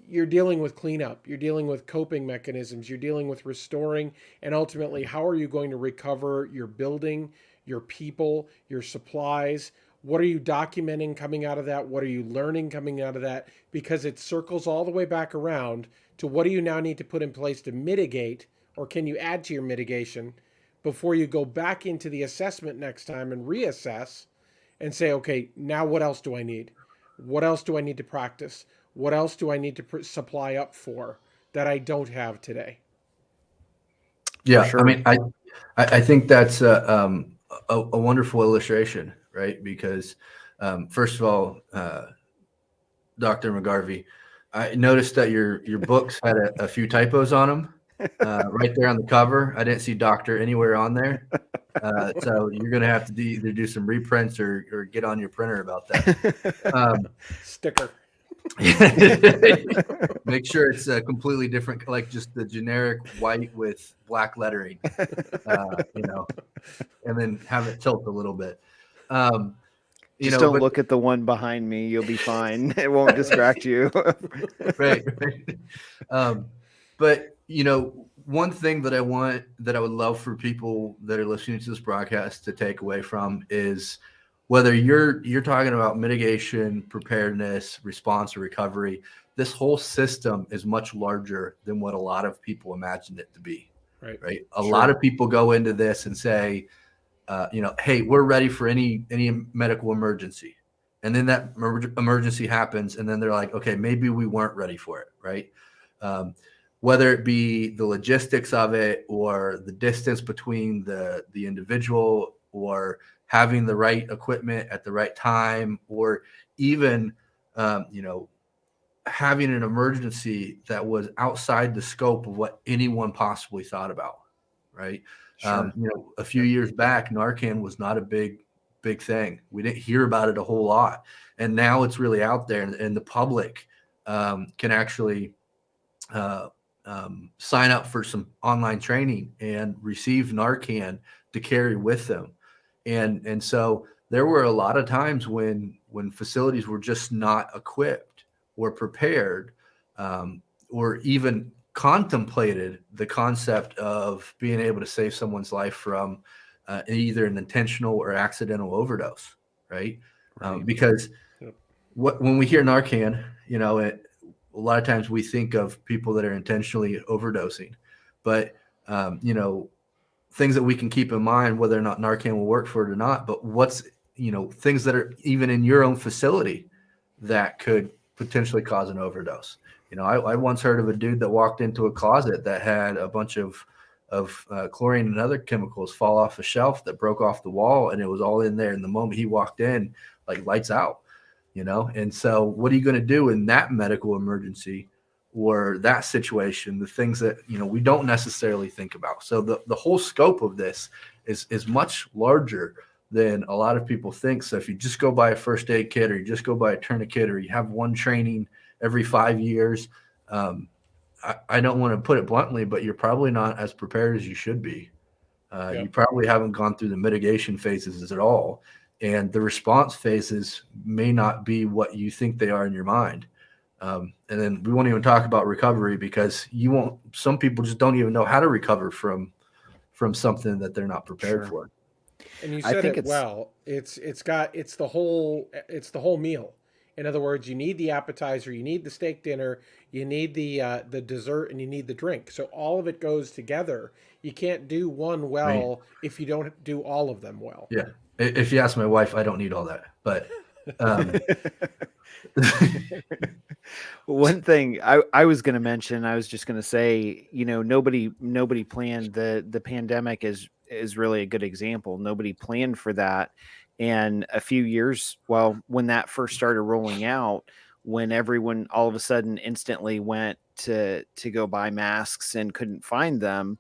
you're dealing with cleanup, you're dealing with coping mechanisms, you're dealing with restoring, and ultimately, how are you going to recover your building, your people, your supplies? What are you documenting coming out of that? What are you learning coming out of that? Because it circles all the way back around to what do you now need to put in place to mitigate, or can you add to your mitigation before you go back into the assessment next time and reassess and say, okay, now what else do I need? What else do I need to practice? What else do I need to supply up for that I don't have today? Yeah, sure. I mean, I think that's a wonderful illustration, right? Because first of all, Dr. McGarvey, I noticed that your books had a few typos on them. Right there on the cover, I didn't see doctor anywhere on there. So you're going to have to either do some reprints or get on your printer about that. Sticker. Make sure it's a completely different, like just the generic white with black lettering, and then have it tilt a little bit. Just don't look at the one behind me. You'll be fine. It won't distract you. Right. But one thing that I would love for people that are listening to this broadcast to take away from is whether you're talking about mitigation, preparedness, response, or recovery, this whole system is much larger than what a lot of people imagine it to be. Right. A lot of people go into this and say, hey, we're ready for any medical emergency. And then that emergency happens. And then they're like, okay, maybe we weren't ready for it. Right. Whether it be the logistics of it or the distance between the individual or having the right equipment at the right time, or even, having an emergency that was outside the scope of what anyone possibly thought about. Right. Sure. A few years back, Narcan was not a big thing. We didn't hear about it a whole lot. And now it's really out there, and the public can actually sign up for some online training and receive Narcan to carry with them. And so there were a lot of times when facilities were just not equipped or prepared, or even contemplated the concept of being able to save someone's life from either an intentional or accidental overdose, right? Because when we hear Narcan, a lot of times we think of people that are intentionally overdosing, but things that we can keep in mind, whether or not Narcan will work for it or not, but what's things that are even in your own facility that could potentially cause an overdose. I once heard of a dude that walked into a closet that had a bunch of chlorine and other chemicals fall off a shelf that broke off the wall, and it was all in there. And the moment he walked in, like lights out, And so what are you going to do in that medical emergency or that situation? The things that, we don't necessarily think about. So the whole scope of this is much larger than a lot of people think. So if you just go buy a first aid kit, or you just go buy a tourniquet, or you have one training every 5 years, I don't want to put it bluntly, but you're probably not as prepared as you should be. You probably haven't gone through the mitigation phases at all. And the response phases may not be what you think they are in your mind. And then we won't even talk about recovery, because some people just don't even know how to recover from something that they're not prepared for. And you I said think it it's well. It's the whole meal. In other words, you need the appetizer, you need the steak dinner, you need the dessert, and you need the drink. So all of it goes together. You can't do one Right. well if you don't do all of them well. Yeah. If you ask my wife, I don't need all that. But um, one thing I was going to mention. I was just going to say, nobody planned the pandemic is really a good example. Nobody planned for that. And a few years, well, when that first started rolling out, when everyone all of a sudden instantly went to go buy masks and couldn't find them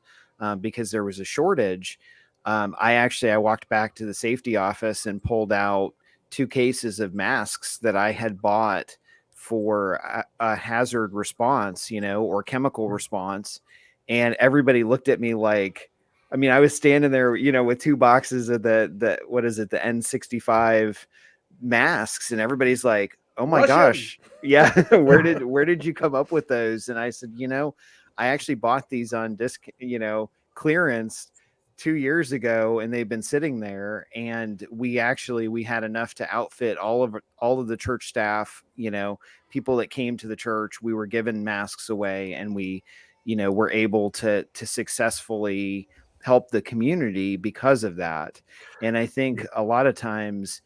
because there was a shortage, I walked back to the safety office and pulled out 2 cases of masks that I had bought for a hazard response, or chemical response. And everybody looked at me like, I mean, I was standing there, with 2 boxes of the what is it, the N95 masks, and everybody's like, "Oh my Russian. gosh, yeah, where did you come up with those?" And I said, I actually bought these on disc, clearance 2 years ago, and they've been sitting there. And we had enough to outfit all of the church staff, people that came to the church. We were given masks away, and we, were able to successfully help the community because of that. And I think a lot of times,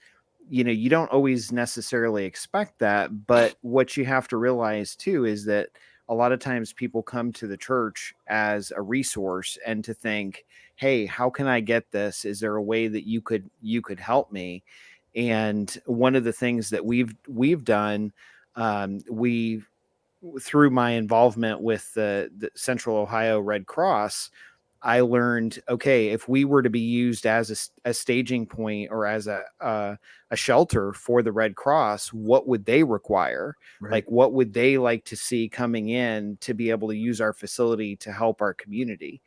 you don't always necessarily expect that, but what you have to realize too is that a lot of times people come to the church as a resource and to think, hey, how can I get this? Is there a way that you could help me? And one of the things that we've done, we through my involvement with the Central Ohio Red Cross, I learned, okay, if we were to be used as a staging point or as a shelter for the Red Cross, what would they require? right. Like, what would they like to see coming in to be able to use our facility to help our community?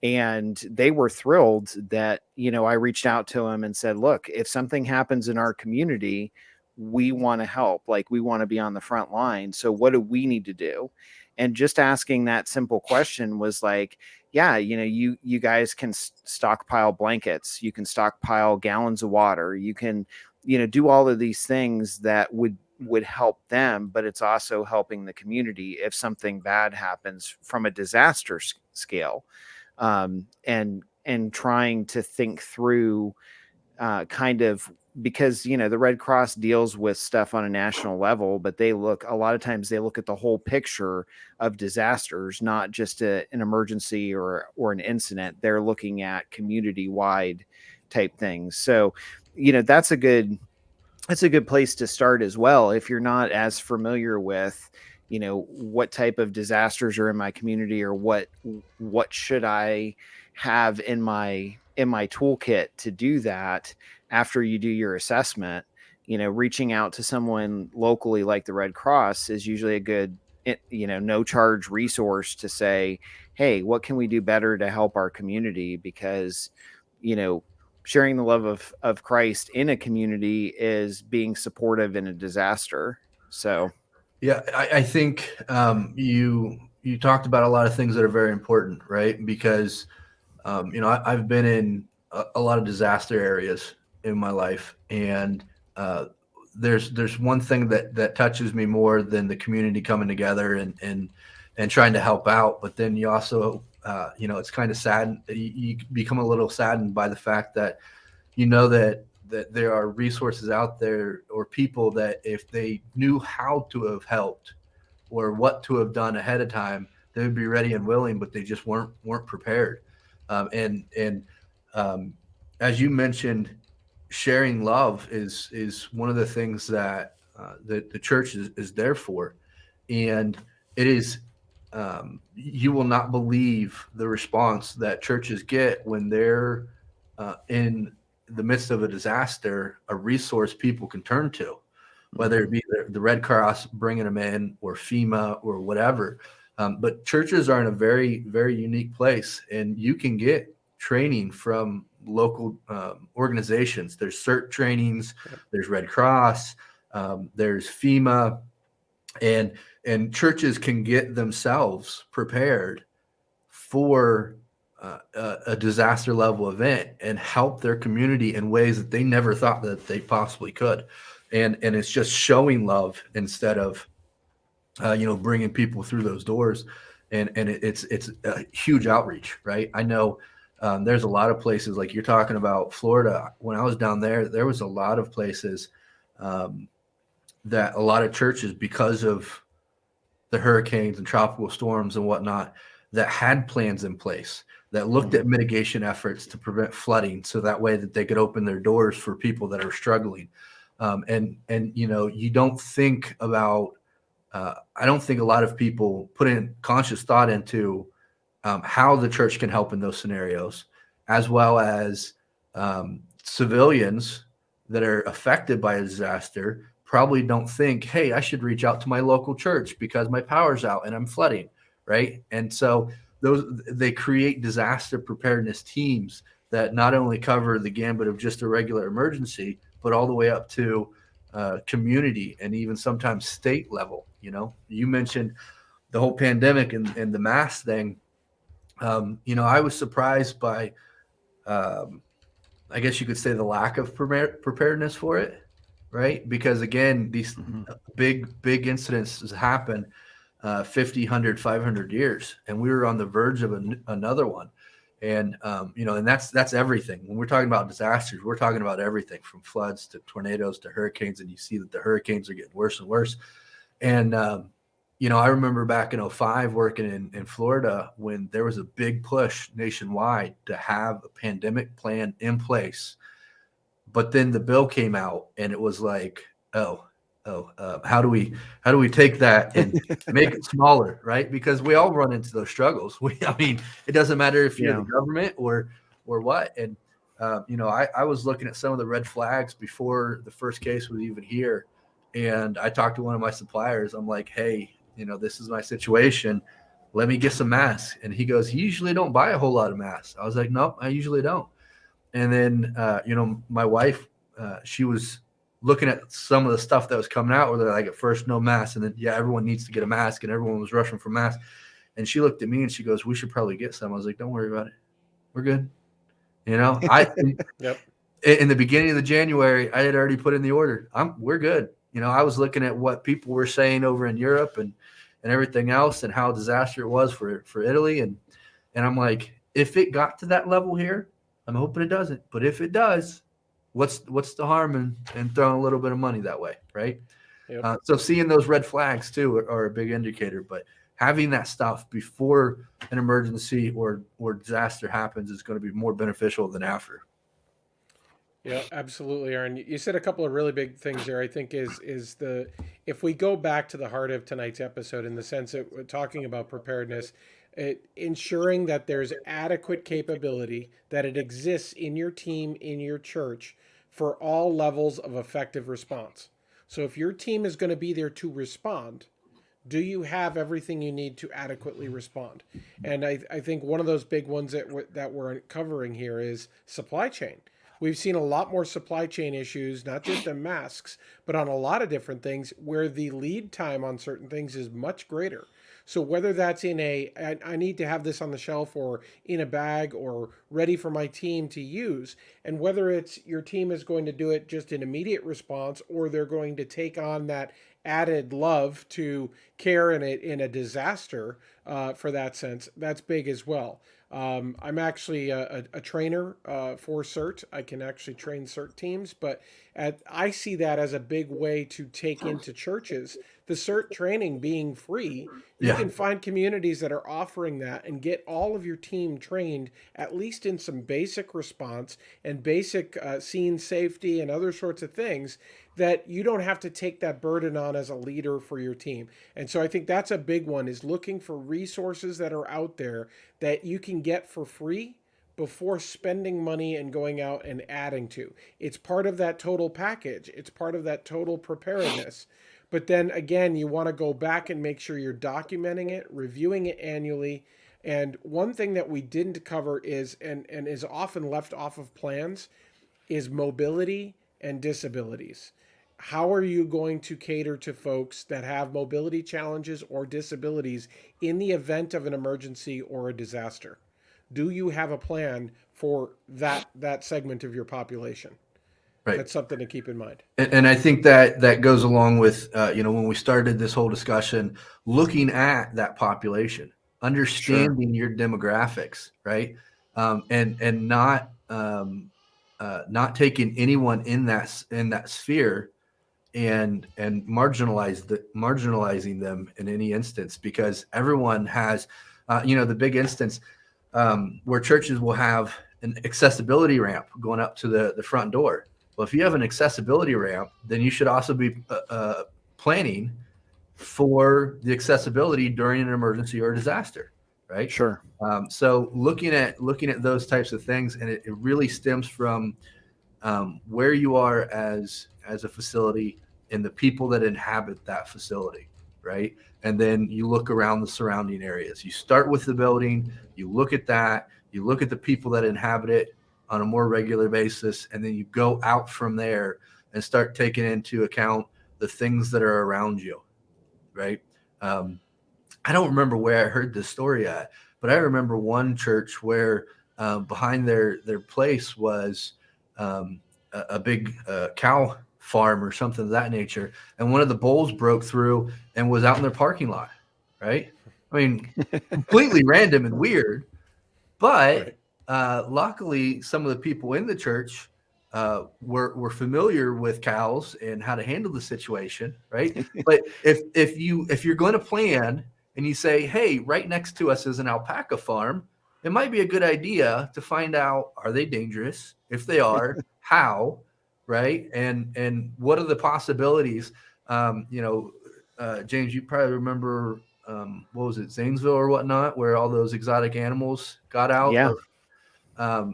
And they were thrilled that, I reached out to them and said, look, if something happens in our community, we want to help. Like, we want to be on the front line. So what do we need to do? And just asking that simple question was like, yeah, you guys can stockpile blankets, you can stockpile gallons of water, you can, do all of these things that would help them, but it's also helping the community if something bad happens from a disaster scale. And trying to think through kind of, because the Red Cross deals with stuff on a national level, but a lot of times they look at the whole picture of disasters, not just an emergency or an incident. They're looking at community wide type things. So that's a good place to start as well. If you're not as familiar with, what type of disasters are in my community, or what should I have in my toolkit to do that. After you do your assessment, reaching out to someone locally like the Red Cross is usually a good, no charge resource to say, hey, what can we do better to help our community? Because, sharing the love of Christ in a community is being supportive in a disaster. So, Yeah, I think you talked about a lot of things that are very important, right? Because I've been in a lot of disaster areas in my life, and there's one thing that touches me more than the community coming together and trying to help out. But then you also it's kind of sad. You become a little saddened by the fact that that there are resources out there, or people that if they knew how to have helped or what to have done ahead of time, they would be ready and willing, but they just weren't prepared. And as you mentioned, sharing love is one of the things that the church is there for. And it is, you will not believe the response that churches get when they're in the midst of a disaster, a resource people can turn to, whether it be the Red Cross bringing them in, or FEMA, or whatever. But churches are in a very, very unique place, and you can get training from local organizations. There's CERT trainings, there's Red Cross, there's FEMA, and churches can get themselves prepared for a disaster level event and help their community in ways that they never thought that they possibly could. And it's just showing love instead of, bringing people through those doors. And it's a huge outreach, right? I know there's a lot of places like you're talking about Florida. When I was down there, there was a lot of places that a lot of churches, because of the hurricanes and tropical storms and whatnot, that had plans in place that looked at mitigation efforts to prevent flooding, so that way that they could open their doors for people that are struggling. And you don't think about. I don't think a lot of people put in conscious thought into how the church can help in those scenarios, as well as civilians that are affected by a disaster probably don't think, hey, I should reach out to my local church because my power's out and I'm flooding, right? And so they create disaster preparedness teams that not only cover the gambit of just a regular emergency, but all the way up to community and even sometimes state level. You mentioned the whole pandemic and the mask thing. I was surprised by, I guess you could say, the lack of preparedness for it, right? Because again, these big incidents happen 50, 100, 500 years, and we were on the verge of another one. And and that's everything. When we're talking about disasters, we're talking about everything from floods to tornadoes to hurricanes, and you see that the hurricanes are getting worse and worse. And I remember back in 2005 working in Florida when there was a big push nationwide to have a pandemic plan in place. But then the bill came out and it was like, how do we take that and make it smaller, right? Because we all run into those struggles. It doesn't matter if you're the government or what. And I was looking at some of the red flags before the first case was even here, and I talked to one of my suppliers. I'm like, hey, this is my situation. Let me get some masks. And he goes, you usually don't buy a whole lot of masks. I was like, nope, I usually don't. And then my wife, she was looking at some of the stuff that was coming out where they're like, at first, no masks. And then, everyone needs to get a mask. And everyone was rushing for masks. And she looked at me and she goes, we should probably get some. I was like, don't worry about it. We're good. Yep. In the beginning of the January, I had already put in the order. We're good. I was looking at what people were saying over in Europe and everything else and how disaster it was for Italy. And I'm like, if it got to that level here, I'm hoping it doesn't. But if it does, what's the harm in throwing a little bit of money that way, right? Yep. So seeing those red flags too are a big indicator. But having that stuff before an emergency or disaster happens is going to be more beneficial than after. Yeah, absolutely, Aaron. You said a couple of really big things there. I think is if we go back to the heart of tonight's episode in the sense that we're talking about preparedness, ensuring that there's adequate capability, that it exists in your team, in your church, for all levels of effective response. So if your team is going to be there to respond, do you have everything you need to adequately respond? And I think one of those big ones that we're covering here is supply chain. We've seen a lot more supply chain issues, not just in masks, but on a lot of different things where the lead time on certain things is much greater. So whether that's I need to have this on the shelf or in a bag or ready for my team to use, and whether it's your team is going to do it just in immediate response or they're going to take on that added love to care in a disaster for that sense, that's big as well. I'm actually a trainer for CERT. I can actually train CERT teams, but I see that as a big way to take into churches. The CERT training being free, you can find communities that are offering that and get all of your team trained at least in some basic response and basic scene safety and other sorts of things that you don't have to take that burden on as a leader for your team. And so I think that's a big one, is looking for resources that are out there that you can get for free before spending money and going out and adding to. It's part of that total package. It's part of that total preparedness. But then again, you want to go back and make sure you're documenting it, reviewing it annually. And one thing that we didn't cover is, and is often left off of plans, is mobility and disabilities. How are you going to cater to folks that have mobility challenges or disabilities in the event of an emergency or a disaster? do you have a plan for that segment of your population? Right. That's something to keep in mind. And I think that goes along with, when we started this whole discussion, looking at that population, understanding your demographics, right? And not taking anyone in that sphere and marginalizing them in any instance, because everyone has, the big instance where churches will have an accessibility ramp going up to the front door. Well, if you have an accessibility ramp, then you should also be planning for the accessibility during an emergency or a disaster, right? Sure. So looking at those types of things, and it really stems from where you are as a facility and the people that inhabit that facility, right? And then you look around the surrounding areas. You start with the building, you look at that, you look at the people that inhabit it on a more regular basis, and then you go out from there and start taking into account the things that are around you, right? I don't remember where I heard this story at, but I remember one church where behind their place was a big cow farm or something of that nature, and one of the bulls broke through and was out in their parking lot, right? I mean, completely random and weird, but luckily some of the people in the church were familiar with cows and how to handle the situation, right? But if you're going to plan and you say, hey, right next to us is an alpaca farm, it might be a good idea to find out, are they dangerous? If they are, how, right? And what are the possibilities? James, you probably remember, what was it, Zanesville or whatnot, where all those exotic animals got out. Yeah.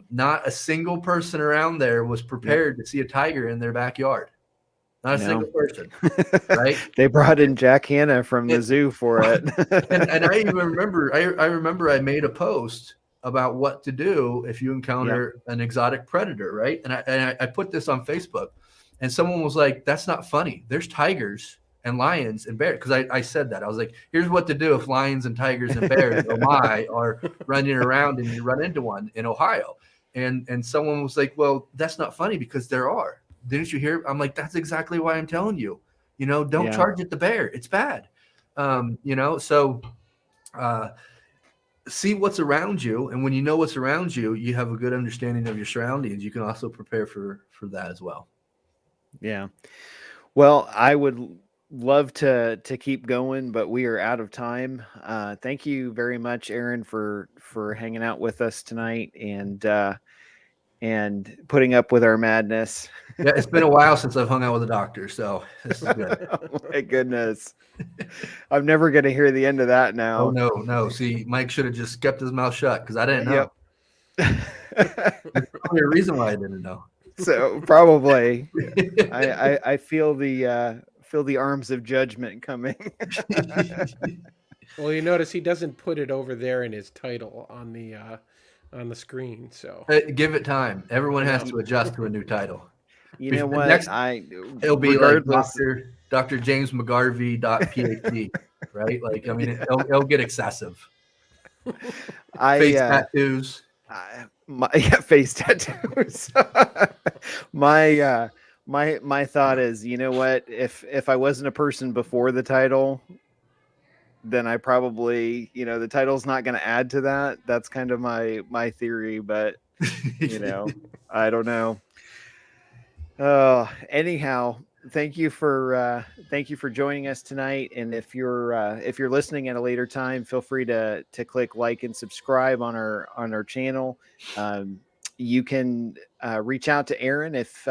Not a single person around there was prepared to see a tiger in their backyard. Not a single person, right? They brought in Jack Hanna from the zoo for it. and I even remember, I remember I made a post about what to do if you encounter an exotic predator, right? And I put this on Facebook, and someone was like, that's not funny. There's tigers and lions and bears. Because I said that. I was like, here's what to do if lions and tigers and bears are running around and you run into one in Ohio. And someone was like, well, that's not funny because there are. Didn't you hear? I'm like, that's exactly why I'm telling you. Don't charge at the bear. It's bad. So see what's around you. And when you know what's around you, you have a good understanding of your surroundings. You can also prepare for that as well. Yeah. Well, I would love to keep going, but we are out of time. Thank you very much, Aaron, for hanging out with us tonight and putting up with our madness. Yeah, it's been a while since I've hung out with a doctor, so this is good. Oh my goodness. I'm never going to hear the end of that now. Oh, no. See, Mike should have just kept his mouth shut because I didn't know. There's probably a reason why I didn't know. So probably I feel the arms of judgment coming. Well, you notice he doesn't put it over there in his title on the screen. So give it time. Everyone has to adjust to a new title. You know what? It'll be like Dr. James McGarvey .PhD, right? Like, I mean, it'll get excessive. Face tattoos. Face tattoos. My thought is, you know what? If I wasn't a person before the title, then I probably, the title's not going to add to that. That's kind of my theory, but I don't know. Anyhow, thank you for joining us tonight. And if you're listening at a later time, feel free to click like and subscribe on our channel. You can reach out to Aaron if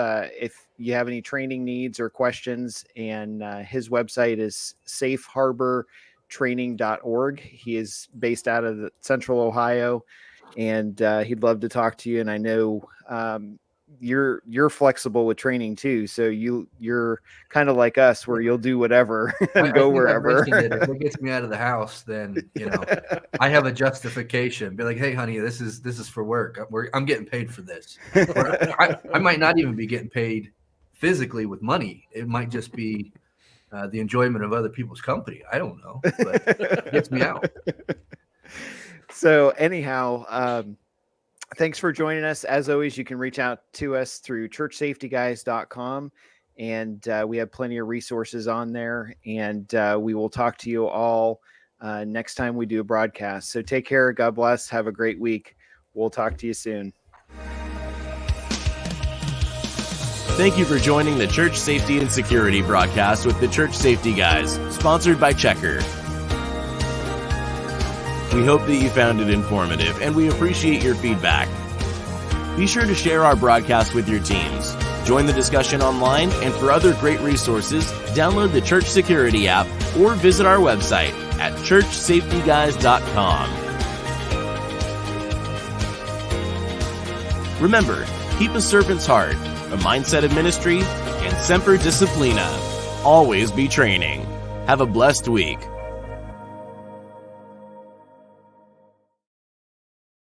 you have any training needs or questions, and his website is safeharbortraining.org. He is based out of Central Ohio, and he'd love to talk to you. And I know you're flexible with training too, so you're kind of like us, where you'll do whatever and go wherever. If it gets me out of the house, then I have a justification. Be like, hey, honey, this is for work. I'm getting paid for this. I might not even be getting paid physically with money. It might just be the enjoyment of other people's company. I don't know, but it gets me out. So anyhow, thanks for joining us. As always, you can reach out to us through churchsafetyguys.com, and we have plenty of resources on there, and we will talk to you all next time we do a broadcast. So take care. God bless. Have a great week. We'll talk to you soon. Thank you for joining the Church Safety and Security broadcast with the Church Safety Guys, sponsored by Checker. We hope that you found it informative, and we appreciate your feedback. Be sure to share our broadcast with your teams. Join the discussion online, and for other great resources, download the Church Security app or visit our website at churchsafetyguys.com. Remember, keep a servant's heart, a mindset of ministry, and Semper Disciplina. Always be training. Have a blessed week.